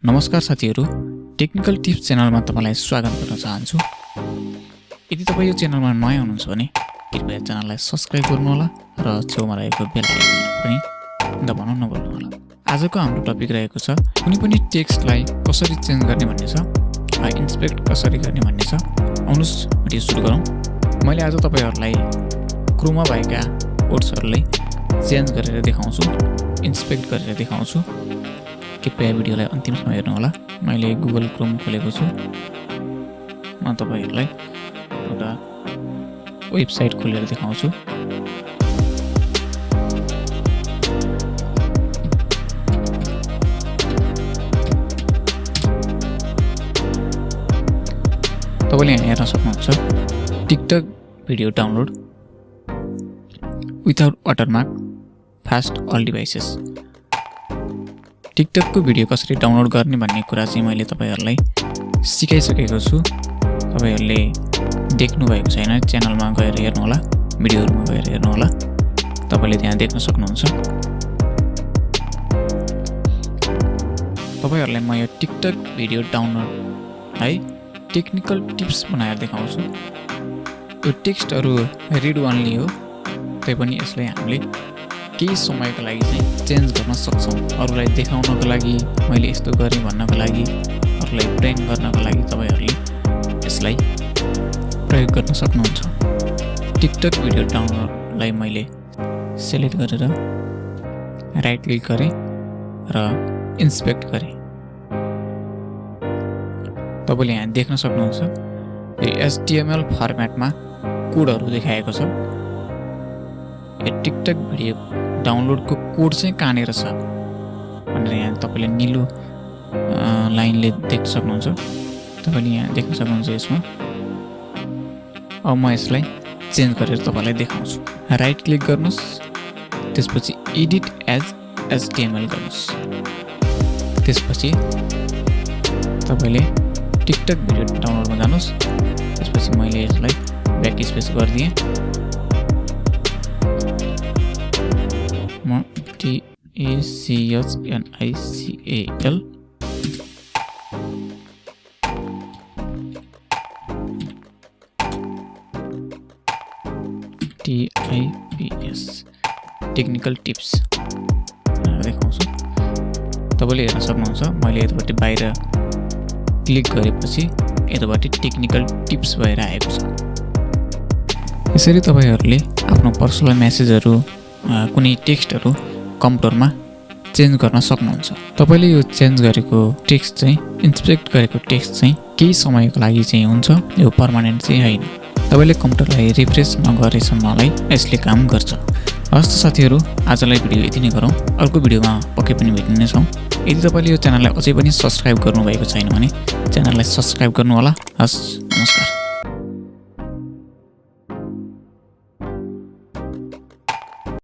नमस्कार साथीहरू, technical tips च्यानलमा तपाईलाई स्वागत गर्न चाहन्छु। यदि तपाईँ यो च्यानलमा नयाँ हुनुहुन्छ भने कृपया च्यानललाई सब्स्क्राइब गर्नुहोला र छेउमा रहेको बेल आइकन पनि दबाउन नभुल्नुहोला। आजको हाम्रो टपिक रहेको छ कुनै पनि टेक्स्टलाई कसरी चेन्ज गर्ने भन्ने छ, इन्सपेक्ट कसरी गर्ने भन्ने छ। आउनुस् भिडियो सुरु गरौँ। मैले आज तपाईहरुलाई क्रोममा भएका कोड्सहरुलाई चेन्ज गरेर देखाउँछु, इन्सपेक्ट गरेर देखाउँछु। कृपया भिडियोलाई अन्तिमसम्म हेर्नुहोला। मैले गुगल क्रोम खोलेको छु। म तपाईहरुलाई एउटा वेबसाइट खोलेर देखाउँछु। तपाईले यहाँ हेर्न सक्नुहुन्छ TikTok video download without watermark fast all devices. TikTok को भिडियो कसरी डाउनलोड गर्ने भन्ने कुरा चाहिँ मैले तपाईहरुलाई सिकाइसकेको छु। तपाईहरुले देख्नु भएको छैन, च्यानलमा गएर हेर्नु होला, भिडियोहरुमा गएर हेर्नु होला। तपाईले त्यहाँ देख्न सक्नुहुन्छ। तपाईहरुलाई म यो टिकटक भिडियो डाउनलोडलाई टेक्निकल टिप्स बनाएर देखाउँछु। यो टेक्स्टहरु रिड ओन्ली हो, तैपनि यसलाई हामीले केही समयको लागि चाहिँ चेन्ज गर्न सक्छौं। अरूलाई देखाउनको लागि, मैले यस्तो गरे भन्नको लागि, अरूलाई ब्रेन गर्नको लागि तपाईहरुले यसलाई प्रयोग गर्न सक्नुहुन्छ। टिकटक भिडियो डाउनलोडलाई मैले सिलेक्ट गरेर राइट क्लिक गरे र इन्सपेक्ट गरे। तपाईले यहाँ देख्न सक्नुहुन्छ यो HTML फर्मेटमा कोडहरु देखाएको छ। यो टिकटक भिडियो डाउनलोडको कोड चाहिँ कहाँनेर छ भनेर यहाँ तपाईले नीलो लाइनले देख्न सक्नुहुन्छ। तपाईले यहाँ देख्न सक्नुहुन्छ यसमा। अब म यसलाई चेन्ज गरेर तपाईलाई देखाउँछु। राइट क्लिक गर्नुस्, त्यसपछि एडिट एज HTML गर्नुस्। त्यसपछि तपाईले टिकटक भिडियो डाउनलोडमा जानुस्। त्यसपछि मैले यसलाई ब्याक स्पेस गर्दिए। म TACHNICAL TIPS टेक्निकल टिप्स देखाउँछु। तपाईले हेर्न सक्नुहुन्छ मैले यतापट्टि बाहिर क्लिक गरेपछि यतापट्टि टेक्निकल टिप्स भएर आएको छ। यसरी तपाईहरुले आफ्नो पर्सनल मेसेजहरु, कुनै टेक्स्टहरु कम्प्युटरमा चेन्ज गर्न सक्नुहुन्छ। तपाईले यो चेन्ज गरेको टेक्स्ट चाहिँ, इन्सपेक्ट गरेको टेक्स्ट चाहिँ केही समयको लागि चाहिँ हुन्छ, यो पर्मानेन्ट चाहिँ हैन। तपाईले कम्प्युटरलाई रिफ्रेश नगरेसम्मलाई यसले काम गर्छ। हस् त साथीहरु, आजलाई भिडियो यति नै गरौँ। अर्को भिडियोमा पक्कै पनि भेट्ने छौं। यदि तपाईले यो च्यानललाई अझै पनि सब्स्क्राइब गर्नुभएको छैन भने च्यानललाई सब्स्क्राइब गर्नु होला। हस्, नमस्कार।